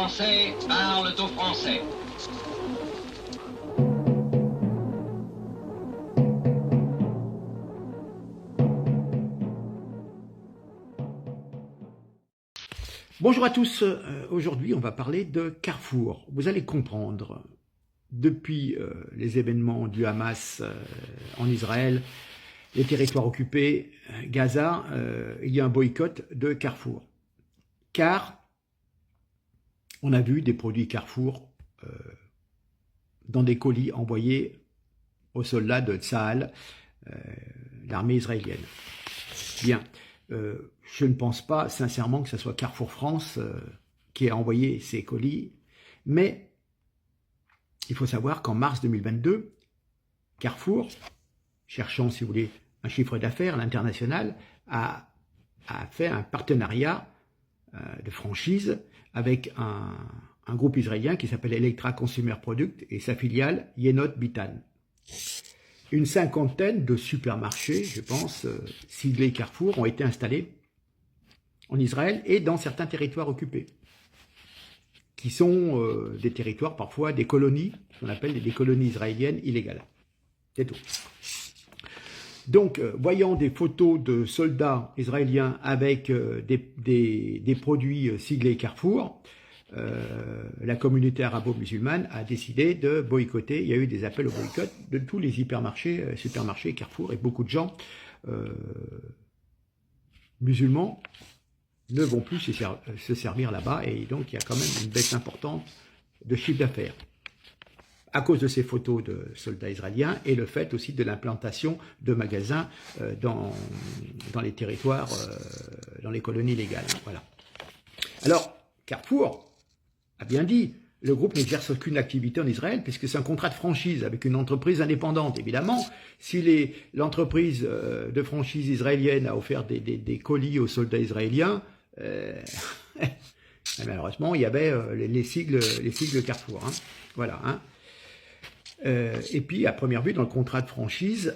Français parlent aux Français. Bonjour à tous, aujourd'hui on va parler de Carrefour. Vous allez comprendre, depuis les événements du Hamas en Israël, les territoires occupés, Gaza, il y a un boycott de Carrefour. Car on a vu des produits Carrefour dans des colis envoyés aux soldats de Tsahal, l'armée israélienne. Bien. Je ne pense pas sincèrement que ce soit Carrefour France qui a envoyé ces colis, mais il faut savoir qu'en mars 2022, Carrefour, cherchant, si vous voulez, un chiffre d'affaires à l'international, a fait un partenariat de franchise avec un groupe israélien qui s'appelle Electra Consumer Product et sa filiale Yenot Bitan. Une cinquantaine de supermarchés, je pense, siglés Carrefour, ont été installés en Israël et dans certains territoires occupés, qui sont des territoires, parfois des colonies, qu'on appelle des colonies israéliennes illégales. C'est tout. Donc, voyant des photos de soldats israéliens avec des produits siglés Carrefour, la communauté arabo-musulmane a décidé de boycotter. Il y a eu des appels au boycott de tous les hypermarchés, supermarchés Carrefour, et beaucoup de gens musulmans ne vont plus se servir là-bas, et donc il y a quand même une baisse importante de chiffre d'affaires à cause de ces photos de soldats israéliens et le fait aussi de l'implantation de magasins dans les territoires, dans les colonies légales. Voilà. Alors, Carrefour a bien dit, le groupe n'exerce aucune activité en Israël puisque c'est un contrat de franchise avec une entreprise indépendante. Évidemment, si l'entreprise de franchise israélienne a offert des colis aux soldats israéliens, malheureusement, il y avait les sigles Carrefour. Hein. Voilà. Hein. Et puis, à première vue, dans le contrat de franchise,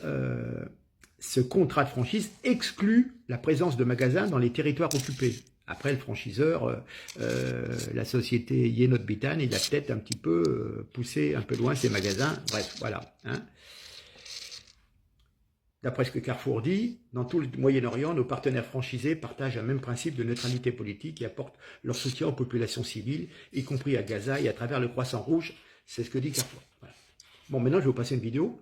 ce contrat de franchise exclut la présence de magasins dans les territoires occupés. Après, le franchiseur, la société Yenot Bitan, il a peut-être un petit peu poussé un peu loin ses magasins. Bref, voilà. Hein. D'après ce que Carrefour dit, dans tout le Moyen-Orient, nos partenaires franchisés partagent un même principe de neutralité politique et apportent leur soutien aux populations civiles, y compris à Gaza et à travers le Croissant Rouge. C'est ce que dit Carrefour. Voilà. Bon, maintenant, je vais vous passer une vidéo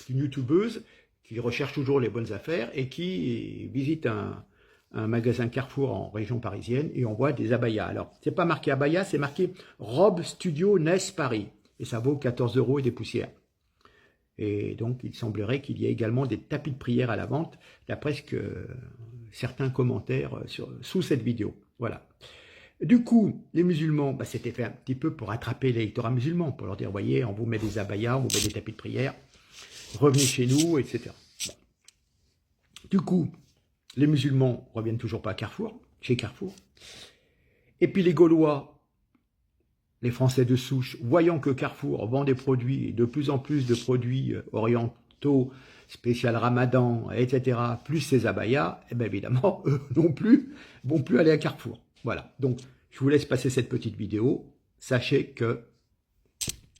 d'une youtubeuse qui recherche toujours les bonnes affaires et qui visite un magasin Carrefour en région parisienne et on voit des abayas. Alors, c'est pas marqué abaya, c'est marqué Robe Studio Ness Paris. Et ça vaut 14 € et des poussières. Et donc, il semblerait qu'il y ait également des tapis de prière à la vente, d'après ce que certains commentaires sous cette vidéo. Voilà. Du coup, les musulmans, c'était fait un petit peu pour attraper l'électorat musulman, pour leur dire, voyez, on vous met des abayas, on vous met des tapis de prière, revenez chez nous, etc. Bon. Du coup, les musulmans reviennent toujours pas à Carrefour, chez Carrefour. Et puis les Gaulois, les Français de souche, voyant que Carrefour vend des produits, de plus en plus de produits orientaux, spécial Ramadan, etc., plus ces abayas, et bien évidemment, eux non plus, vont plus aller à Carrefour. Voilà, donc je vous laisse passer cette petite vidéo. Sachez que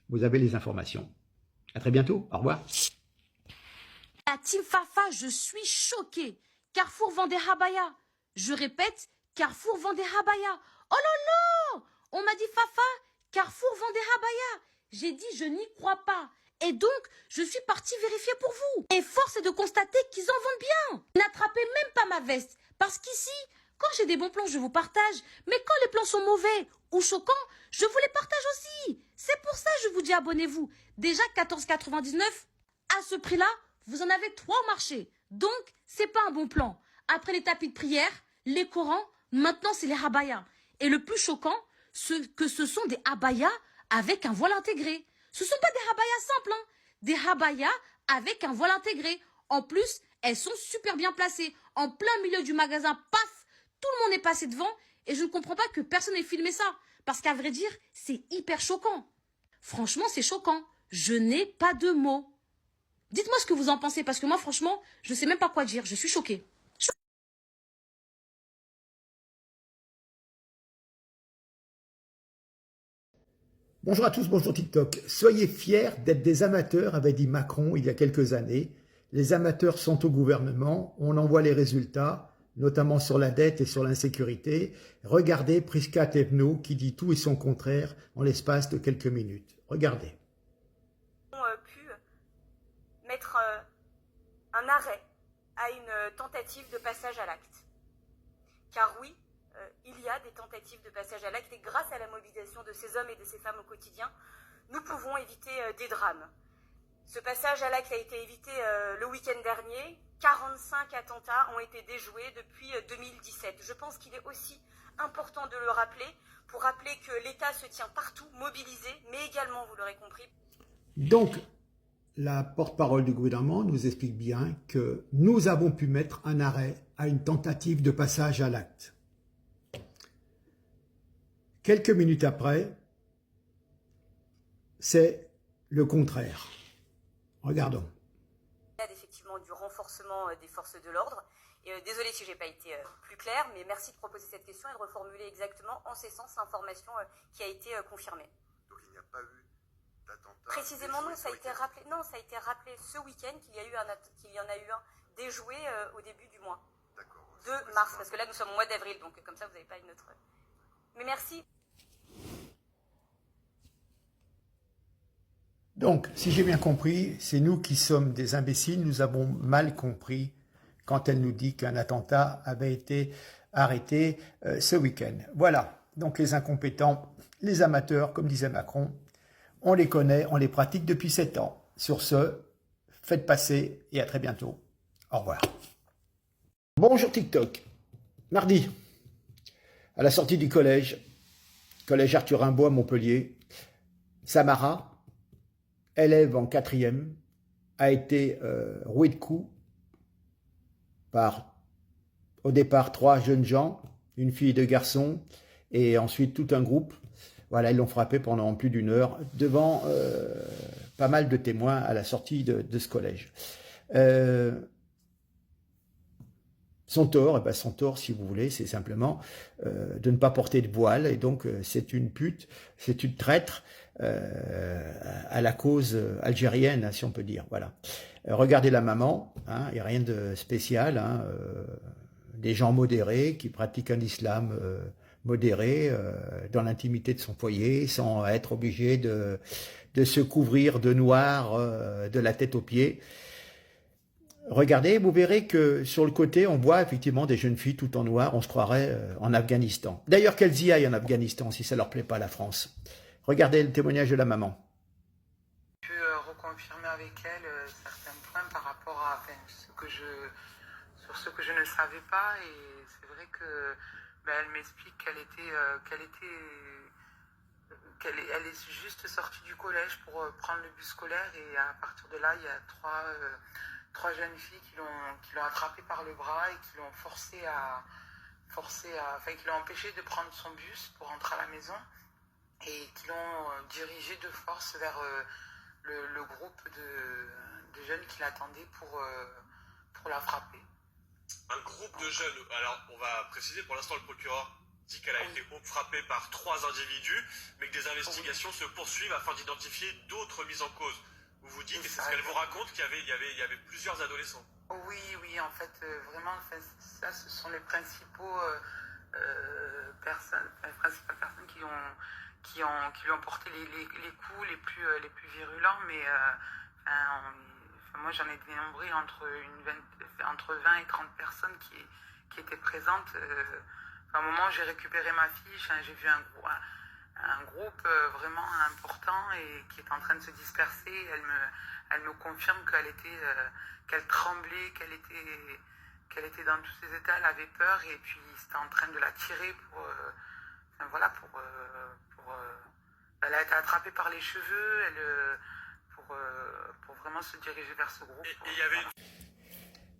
vous avez les informations. À très bientôt, au revoir. La team Fafa, je suis choquée. Carrefour vend des habayas. Je répète, Carrefour vend des habayas. Oh là là! On m'a dit Fafa, Carrefour vend des habayas. J'ai dit, je n'y crois pas. Et donc, je suis partie vérifier pour vous. Et force est de constater qu'ils en vendent bien. N'attrapez même pas ma veste. Parce qu'ici, quand j'ai des bons plans, je vous partage. Mais quand les plans sont mauvais ou choquants, je vous les partage aussi. C'est pour ça que je vous dis abonnez-vous. Déjà 14,99 à ce prix-là, vous en avez 3 au marché. Donc, c'est pas un bon plan. Après les tapis de prière, les Corans, maintenant c'est les habayas. Et le plus choquant, ce sont des habayas avec un voile intégré. Ce sont pas des habayas simples, hein. Des habayas avec un voile intégré. En plus, elles sont super bien placées. En plein milieu du magasin, paf, tout le monde est passé devant. Et je ne comprends pas que personne n'ait filmé ça. Parce qu'à vrai dire, c'est hyper choquant. Franchement, c'est choquant. Je n'ai pas de mots. Dites-moi ce que vous en pensez, parce que moi, franchement, je ne sais même pas quoi dire. Je suis choquée. Bonjour à tous, bonjour TikTok. Soyez fiers d'être des amateurs, avait dit Macron il y a quelques années. Les amateurs sont au gouvernement, on en voit les résultats, notamment sur la dette et sur l'insécurité. Regardez Prisca Thévenot qui dit tout et son contraire en l'espace de quelques minutes. Regardez. Pu mettre un arrêt à une tentative de passage à l'acte. Car oui, il y a des tentatives de passage à l'acte et grâce à la mobilisation de ces hommes et de ces femmes au quotidien, nous pouvons éviter des drames. Ce passage à l'acte a été évité le week-end dernier. 45 attentats ont été déjoués depuis 2017. Je pense qu'il est aussi important de le rappeler pour rappeler que l'État se tient partout, mobilisé, mais également, vous l'aurez compris. Donc, la porte-parole du gouvernement nous explique bien que nous avons pu mettre un arrêt à une tentative de passage à l'acte. Quelques minutes après, c'est le contraire. Regardons. Il y a effectivement du renforcement des forces de l'ordre. Désolée si je n'ai pas été plus claire, mais merci de proposer cette question et de reformuler exactement en ce sens l'information qui a été confirmée. Donc il n'y a pas eu d'attentat. Précisément non, ça a été rappelé. Non, ça a été rappelé ce week-end qu'il y en a eu un déjoué au début du mois. D'accord. 2 mars, parce que là nous sommes au mois d'avril, donc comme ça vous n'avez pas une autre. Mais merci. Donc, si j'ai bien compris, c'est nous qui sommes des imbéciles, nous avons mal compris quand elle nous dit qu'un attentat avait été arrêté ce week-end. Voilà, donc les incompétents, les amateurs, comme disait Macron, on les connaît, on les pratique depuis 7 ans. Sur ce, faites passer et à très bientôt. Au revoir. Bonjour TikTok. Mardi, à la sortie du collège Arthur Rimbaud à Montpellier, Samara, élève en 4e, a été roué de coups par, au départ, 3 jeunes gens, une fille et 2 garçons, et ensuite tout un groupe. Voilà, ils l'ont frappé pendant plus d'1 heure, devant pas mal de témoins à la sortie de ce collège. Son tort, si vous voulez, c'est simplement de ne pas porter de voile, et donc c'est une pute, c'est une traître à la cause algérienne, si on peut dire. Voilà. Regardez la maman, hein, il n'y a rien de spécial, hein, des gens modérés qui pratiquent un islam modéré dans l'intimité de son foyer, sans être obligé de se couvrir de noir de la tête aux pieds. Regardez, vous verrez que sur le côté, on voit effectivement des jeunes filles tout en noir, on se croirait en Afghanistan. D'ailleurs, qu'elles y aillent en Afghanistan, si ça leur plaît pas, la France. Regardez le témoignage de la maman. Je peux reconfirmer avec elle certains points par rapport à sur ce que je ne savais pas. Et c'est vrai que elle m'explique elle est juste sortie du collège pour prendre le bus scolaire. Et à partir de là, il y a trois jeunes filles qui l'ont attrapée par le bras et qui l'ont qui l'ont empêché de prendre son bus pour rentrer à la maison. Et qui l'ont dirigé de force vers le groupe de jeunes qui l'attendaient pour la frapper. Un groupe de jeunes, alors on va préciser, pour l'instant le procureur dit qu'elle a été frappée par 3 individus, mais que des investigations se poursuivent afin d'identifier d'autres mises en cause. Vous vous dites, et c'est ce qu'elle vous raconte, qu'il y avait plusieurs adolescents. Oui, en fait, vraiment, ça ce sont les principaux principales personnes qui lui ont porté les coups les plus virulents, mais moi j'en ai dénombré entre 20 et 30 personnes qui étaient présentes. À un moment j'ai récupéré ma fiche, j'ai vu un groupe vraiment important et qui est en train de se disperser. Elle me confirme qu'elle tremblait, qu'elle était dans tous ses états, elle avait peur et puis c'était en train de la tirer elle a été attrapée par les cheveux, pour vraiment se diriger vers ce groupe. Et il y avait...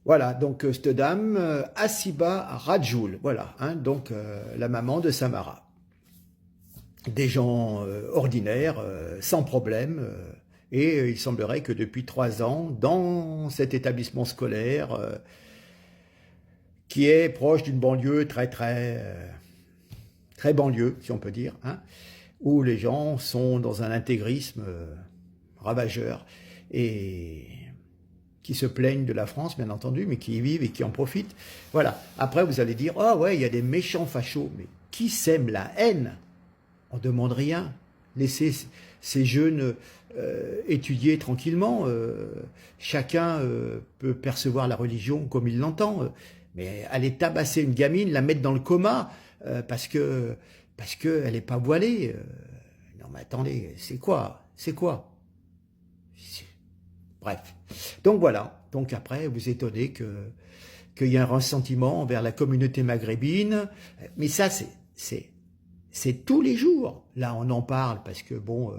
Voilà, donc cette dame, Hasiba Radjoul, voilà, hein, donc la maman de Samara. Des gens ordinaires, sans problème, et il semblerait que depuis 3 ans, dans cet établissement scolaire, qui est proche d'une banlieue très banlieue, si on peut dire, hein, où les gens sont dans un intégrisme ravageur et qui se plaignent de la France, bien entendu, mais qui y vivent et qui en profitent. Voilà. Après, vous allez dire, ah ouais, il y a des méchants fachos, mais qui sème la haine? On ne demande rien. Laissez ces jeunes étudier tranquillement. Chacun peut percevoir la religion comme il l'entend. Mais aller tabasser une gamine, la mettre dans le coma, parce que elle n'est pas voilée. Non mais attendez, c'est quoi? Bref. Donc voilà. Donc après, vous étonnez qu'il y a un ressentiment envers la communauté maghrébine. Mais ça, c'est tous les jours. Là, on en parle parce que, bon,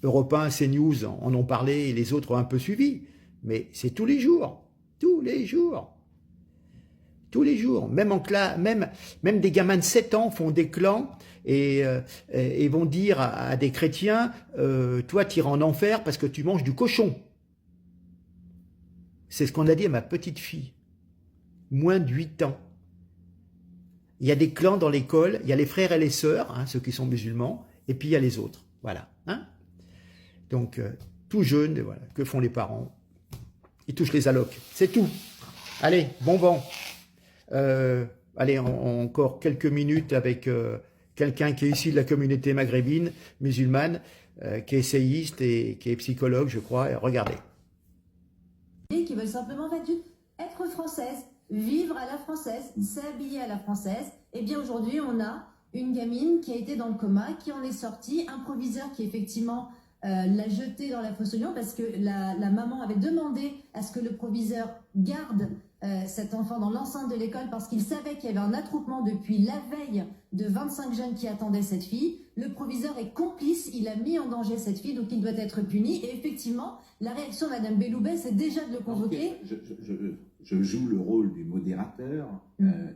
Europe 1, CNews en ont parlé et les autres ont un peu suivi. Mais c'est tous les jours. Tous les jours. Tous les jours. Même des gamins de 7 ans font des clans et vont dire à des chrétiens, toi, tu iras en enfer parce que tu manges du cochon. C'est ce qu'on a dit à ma petite fille. Moins de 8 ans. Il y a des clans dans l'école, il y a les frères et les sœurs, hein, ceux qui sont musulmans, et puis il y a les autres. Voilà. Hein, donc, tout jeune, et voilà. Que font les parents? Ils touchent les allocs. C'est tout. Allez, bon vent. Allez, encore quelques minutes avec quelqu'un qui est issu de la communauté maghrébine, musulmane, qui est essayiste et qui est psychologue, je crois. Et regardez. Qui veulent simplement être française, vivre à la française, s'habiller à la française. Et bien aujourd'hui, on a une gamine qui a été dans le coma, qui en est sortie, un proviseur qui effectivement l'a jetée dans la fosse aux lions parce que la maman avait demandé à ce que le proviseur garde cet enfant dans l'enceinte de l'école parce qu'il savait qu'il y avait un attroupement depuis la veille de 25 jeunes qui attendaient cette fille. Le proviseur est complice, il a mis en danger cette fille, donc il doit être puni. Et effectivement, la réaction de Mme Belloubet, c'est déjà de le convoquer. Je joue le rôle du modérateur.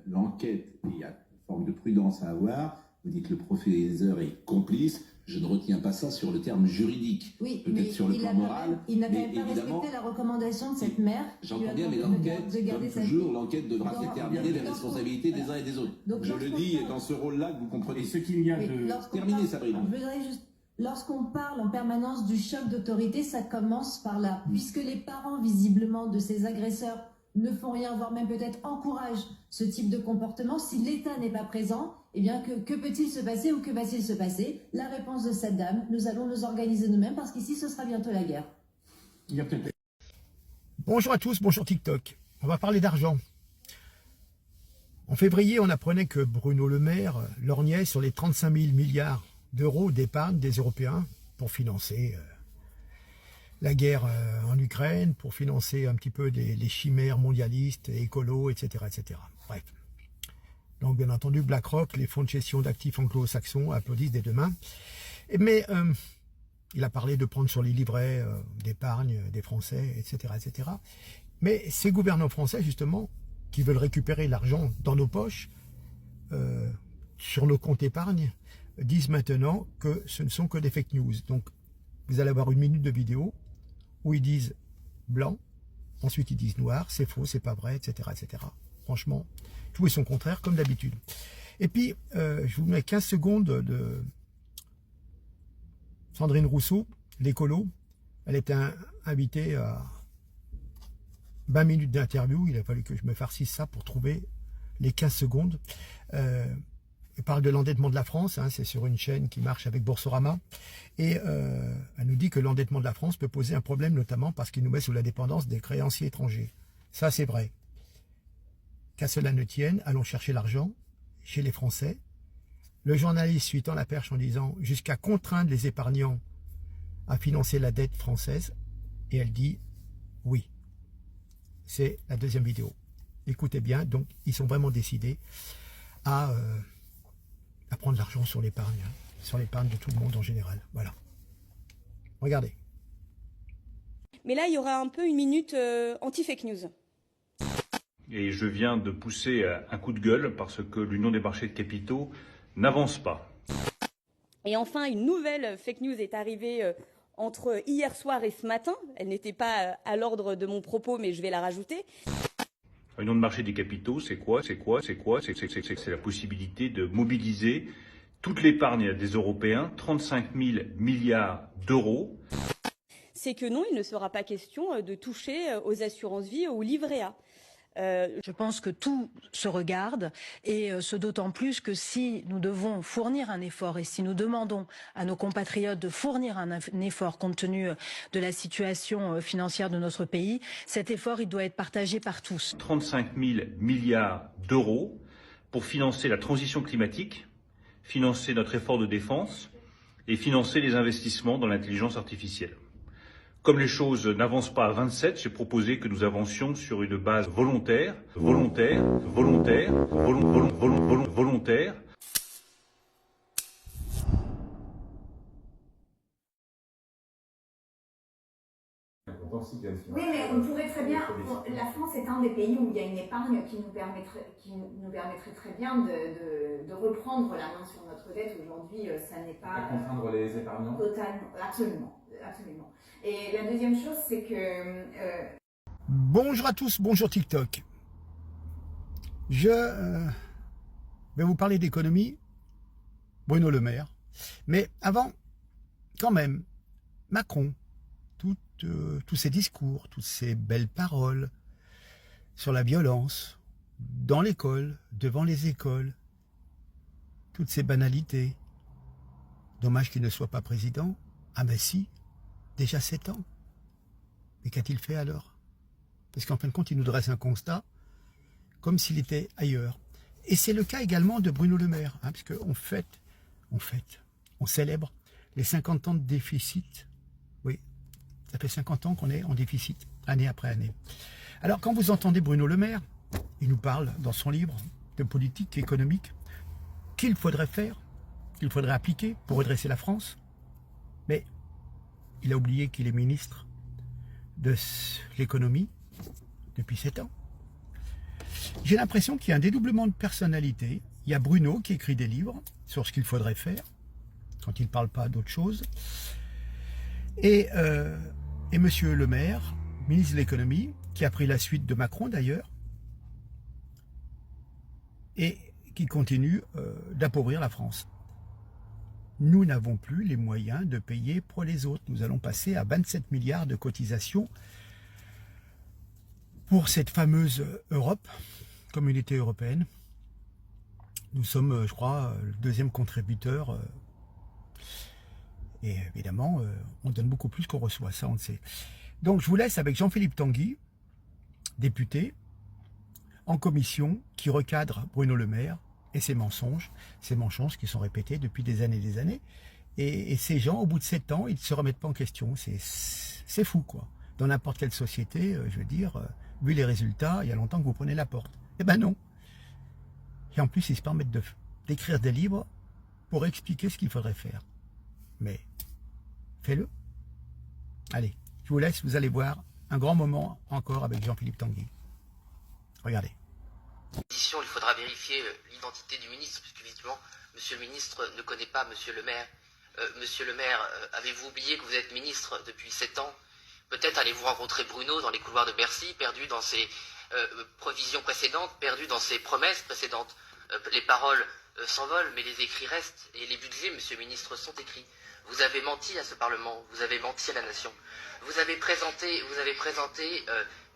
L'enquête, il y a une forme de prudence à avoir. Vous dites que le professeur est complice. Je ne retiens pas ça sur le terme juridique. Oui, peut-être sur le plan moral. Il n'a quand même pas respecté la recommandation de cette mère. J'entends bien, mais l'enquête, comme toujours, l'enquête devra déterminer les responsabilités des uns et des autres. Donc, je le dis dans ce rôle-là que vous comprenez. Ce qu'il y a de... Terminez, Sabrina. Je voudrais juste... Lorsqu'on parle en permanence du choc d'autorité, ça commence par là. Puisque les parents, visiblement, de ces agresseurs ne font rien, voire même peut-être encouragent ce type de comportement, si l'État n'est pas présent, eh bien, que peut-il se passer ou que va-t-il se passer? La réponse de cette dame, nous allons nous organiser nous-mêmes parce qu'ici, ce sera bientôt la guerre. Bonjour à tous, bonjour TikTok. On va parler d'argent. En février, on apprenait que Bruno Le Maire lorgnait sur les 35 000 milliards d'euros d'épargne des Européens pour financer la guerre en Ukraine, pour financer un petit peu les chimères mondialistes, écolos, etc., etc. Bref. Donc, bien entendu, BlackRock, les fonds de gestion d'actifs anglo-saxons applaudissent des deux mains. Mais il a parlé de prendre sur les livrets d'épargne des Français, etc., etc. Mais ces gouvernants français, justement, qui veulent récupérer l'argent dans nos poches, sur nos comptes épargne, disent maintenant que ce ne sont que des fake news. Donc, vous allez avoir 1 minute de vidéo où ils disent blanc, ensuite ils disent noir, c'est faux, c'est pas vrai, etc., etc. Franchement, tout est son contraire, comme d'habitude. Et puis, je vous mets 15 secondes de Sandrine Rousseau, l'écolo. Elle était invitée à 20 minutes d'interview. Il a fallu que je me farcisse ça pour trouver les 15 secondes. Elle parle de l'endettement de la France, hein, c'est sur une chaîne qui marche avec Boursorama. Et elle nous dit que l'endettement de la France peut poser un problème, notamment parce qu'il nous met sous la dépendance des créanciers étrangers. Ça, c'est vrai. Qu'à cela ne tienne, allons chercher l'argent chez les Français. Le journaliste suit tant la perche en disant jusqu'à contraindre les épargnants à financer la dette française. Et elle dit oui. C'est la deuxième vidéo. Écoutez bien, donc ils sont vraiment décidés à prendre l'argent sur l'épargne, hein, sur l'épargne de tout le monde en général. Voilà. Regardez. Mais là, il y aura un peu une minute anti-fake news. Et je viens de pousser un coup de gueule parce que l'Union des marchés de capitaux n'avance pas. Et enfin, une nouvelle fake news est arrivée entre hier soir et ce matin. Elle n'était pas à l'ordre de mon propos, mais je vais la rajouter. L'Union de marché des capitaux, c'est quoi? C'est la possibilité de mobiliser toute l'épargne des Européens, 35 000 milliards d'euros. C'est que non, il ne sera pas question de toucher aux assurances-vie ou au livret A. Je pense que tout se regarde et ce d'autant plus que si nous devons fournir un effort et si nous demandons à nos compatriotes de fournir un effort compte tenu de la situation financière de notre pays, cet effort il doit être partagé par tous. 35 000 milliards d'euros pour financer la transition climatique, financer notre effort de défense et financer les investissements dans l'intelligence artificielle. Comme les choses n'avancent pas à 27, j'ai proposé que nous avancions sur une base volontaire. Oui, mais on pourrait très bien. La France est un des pays où il y a une épargne qui nous permettrait très bien de reprendre la main sur notre dette. Aujourd'hui, ça n'est pas. Contraindre les épargnants. Totalement, absolument. Et la deuxième chose, c'est que. Bonjour à tous, bonjour TikTok. Je vais vous parler d'économie, Bruno Le Maire. Mais avant, quand même, Macron, tous ces discours, toutes ces belles paroles sur la violence, dans l'école, devant les écoles, toutes ces banalités. Dommage qu'il ne soit pas président. Ah ben si, déjà 7 ans. Mais qu'a-t-il fait alors? Parce qu'en fin de compte, il nous dresse un constat comme s'il était ailleurs. Et c'est le cas également de Bruno Le Maire, hein, parce qu'on on célèbre les 50 ans de déficit. Oui, ça fait 50 ans qu'on est en déficit, année après année. Alors quand vous entendez Bruno Le Maire, il nous parle dans son livre de politique économique qu'il faudrait faire, qu'il faudrait appliquer pour redresser la France. Mais il a oublié qu'il est ministre de l'économie depuis 7 ans. J'ai l'impression qu'il y a un dédoublement de personnalité. Il y a Bruno qui écrit des livres sur ce qu'il faudrait faire, quand il ne parle pas d'autre chose. Et Monsieur Le Maire, ministre de l'économie, qui a pris la suite de Macron d'ailleurs, et qui continue d'appauvrir la France. Nous n'avons plus les moyens de payer pour les autres. Nous allons passer à 27 milliards de cotisations pour cette fameuse Europe, Communauté européenne. Nous sommes, je crois, le deuxième contributeur. Et évidemment, on donne beaucoup plus qu'on reçoit, ça on le sait. Donc je vous laisse avec Jean-Philippe Tanguy, député, en commission, qui recadre Bruno Le Maire et ses mensonges qui sont répétés depuis des années. Et ces gens, au bout de 7 ans, ils ne se remettent pas en question. C'est fou, quoi. Dans n'importe quelle société, je veux dire, vu les résultats, il y a longtemps que vous prenez la porte. Eh ben non. Et en plus, ils se permettent d'écrire des livres pour expliquer ce qu'il faudrait faire. Mais fais-le. Allez, je vous laisse, vous allez voir un grand moment encore avec Jean-Philippe Tanguy. Regardez. Il faudra vérifier l'identité du ministre, puisque visiblement, Monsieur le ministre ne connaît pas Monsieur le maire. Monsieur le maire, avez-vous oublié que vous êtes ministre depuis 7 ans? Peut-être allez-vous rencontrer Bruno dans les couloirs de Bercy, perdu dans ses provisions précédentes, perdu dans ses promesses précédentes. Les paroles s'envolent, mais les écrits restent, et les budgets, Monsieur le ministre, sont écrits. Vous avez menti à ce Parlement, vous avez menti à la nation. Vous avez présenté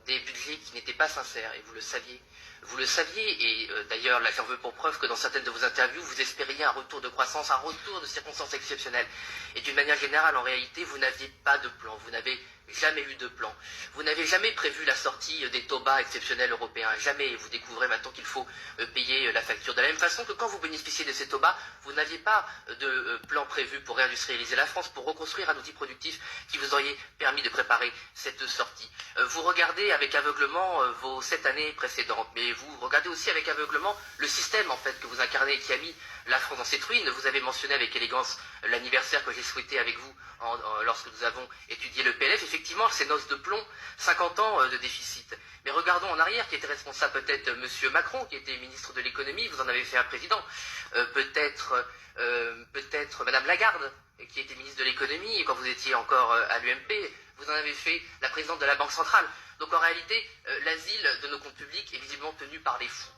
des budgets qui n'étaient pas sincères, et vous le saviez. Vous le saviez, et d'ailleurs, là, j'en veux pour preuve que dans certaines de vos interviews, vous espériez un retour de croissance, un retour de circonstances exceptionnelles. Et d'une manière générale, en réalité, vous n'aviez pas de plan, vous n'avez jamais eu de plan. Vous n'avez jamais prévu la sortie des taux bas exceptionnels européens, jamais. Et vous découvrez maintenant qu'il faut payer la facture. De la même façon que quand vous bénéficiez de ces taux bas, vous n'aviez pas de plan prévu pour réindustrialiser la France, pour reconstruire un outil productif qui vous aurait permis de préparer cette sortie. Vous regardez avec aveuglement vos 7 années précédentes, mais vous regardez aussi avec aveuglement le système en fait que vous incarnez, qui a mis la France dans cette ruine. Vous avez mentionné avec élégance l'anniversaire que j'ai souhaité avec vous lorsque nous avons étudié le PLF. Effectivement, ces noces de plomb, 50 ans de déficit. Mais regardons en arrière, qui était responsable peut-être Monsieur Macron, qui était ministre de l'économie, vous en avez fait un président. Peut-être Madame Lagarde, qui était ministre de l'économie, et quand vous étiez encore à l'UMP, vous en avez fait la présidente de la Banque centrale. Donc en réalité, l'asile de nos comptes publics est visiblement tenu par des fous.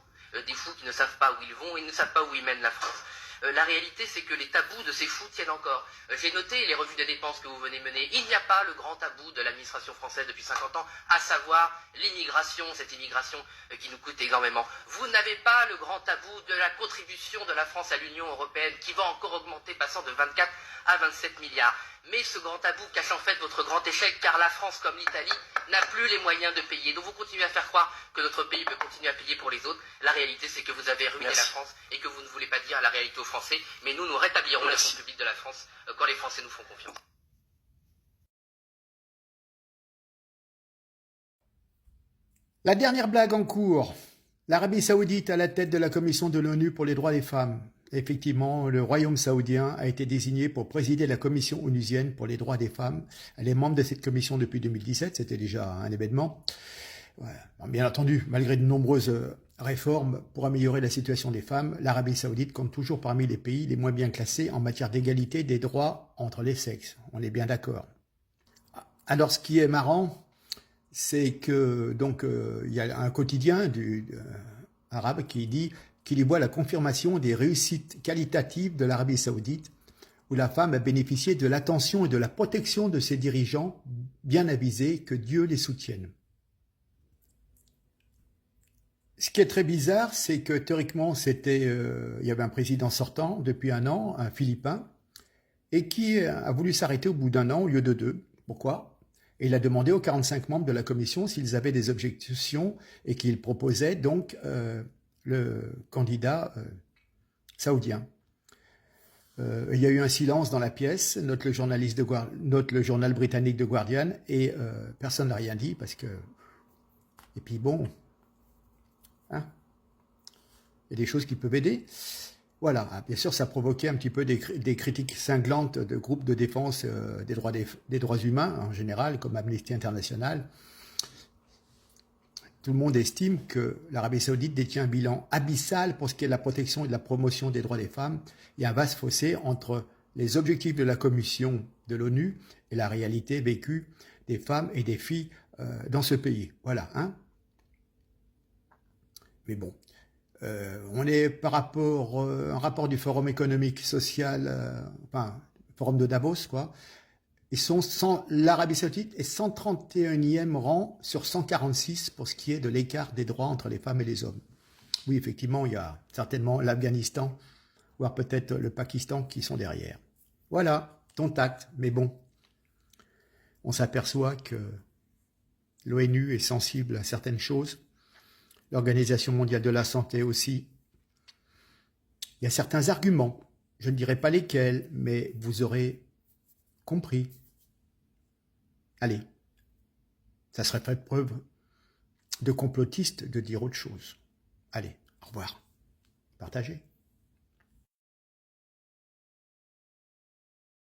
Des fous qui ne savent pas où ils vont et ne savent pas où ils mènent la France. La réalité, c'est que les tabous de ces fous tiennent encore. J'ai noté les revues des dépenses que vous venez mener. Il n'y a pas le grand tabou de l'administration française depuis 50 ans, à savoir l'immigration, cette immigration qui nous coûte énormément. Vous n'avez pas le grand tabou de la contribution de la France à l'Union européenne, qui va encore augmenter, passant de 24 à 27 milliards. Mais ce grand tabou cache en fait votre grand échec, car la France, comme l'Italie, n'a plus les moyens de payer. Donc vous continuez à faire croire que notre pays peut continuer à payer pour les autres. La réalité, c'est que vous avez ruiné la France et que vous ne voulez pas dire la réalité aux Français. Mais nous rétablirons la fonds publique de la France quand les Français nous font confiance. La dernière blague en cours. L'Arabie Saoudite à la tête de la Commission de l'ONU pour les droits des femmes. Effectivement, le royaume saoudien a été désigné pour présider la commission onusienne pour les droits des femmes. Elle est membre de cette commission depuis 2017, c'était déjà un événement. Ouais. Bien entendu, malgré de nombreuses réformes pour améliorer la situation des femmes, l'Arabie Saoudite compte toujours parmi les pays les moins bien classés en matière d'égalité des droits entre les sexes. On est bien d'accord. Alors, ce qui est marrant, c'est que donc il y a un quotidien arabe qui dit qu'il y voit la confirmation des réussites qualitatives de l'Arabie Saoudite, où la femme a bénéficié de l'attention et de la protection de ses dirigeants bien avisés, que Dieu les soutienne. Ce qui est très bizarre, c'est que théoriquement, il y avait un président sortant depuis un an, un Philippin, et qui a voulu s'arrêter au bout d'un an au lieu de 2. Pourquoi ? Et il a demandé aux 45 membres de la commission s'ils avaient des objections et qu'ils proposaient donc le candidat saoudien. Il y a eu un silence dans la pièce, note le journal britannique The Guardian, et personne n'a rien dit parce que... Et puis bon, hein, il y a des choses qui peuvent aider. Voilà, bien sûr, ça provoquait un petit peu des critiques cinglantes de groupes de défense des droits humains en général, comme Amnesty International. Tout le monde estime que l'Arabie Saoudite détient un bilan abyssal pour ce qui est de la protection et de la promotion des droits des femmes. Il y a un vaste fossé entre les objectifs de la Commission de l'ONU et la réalité vécue des femmes et des filles dans ce pays. Voilà, hein. Mais bon, on est par rapport à un rapport du Forum économique social, enfin, Forum de Davos, quoi. L'Arabie Saoudite est 131e rang sur 146 pour ce qui est de l'écart des droits entre les femmes et les hommes. Oui, effectivement, il y a certainement l'Afghanistan, voire peut-être le Pakistan qui sont derrière. Voilà, ton tact. Mais bon, on s'aperçoit que l'ONU est sensible à certaines choses. L'Organisation mondiale de la santé aussi. Il y a certains arguments, je ne dirai pas lesquels, mais vous aurez compris. Allez, ça serait pas preuve de complotiste de dire autre chose. Allez, au revoir. Partagez.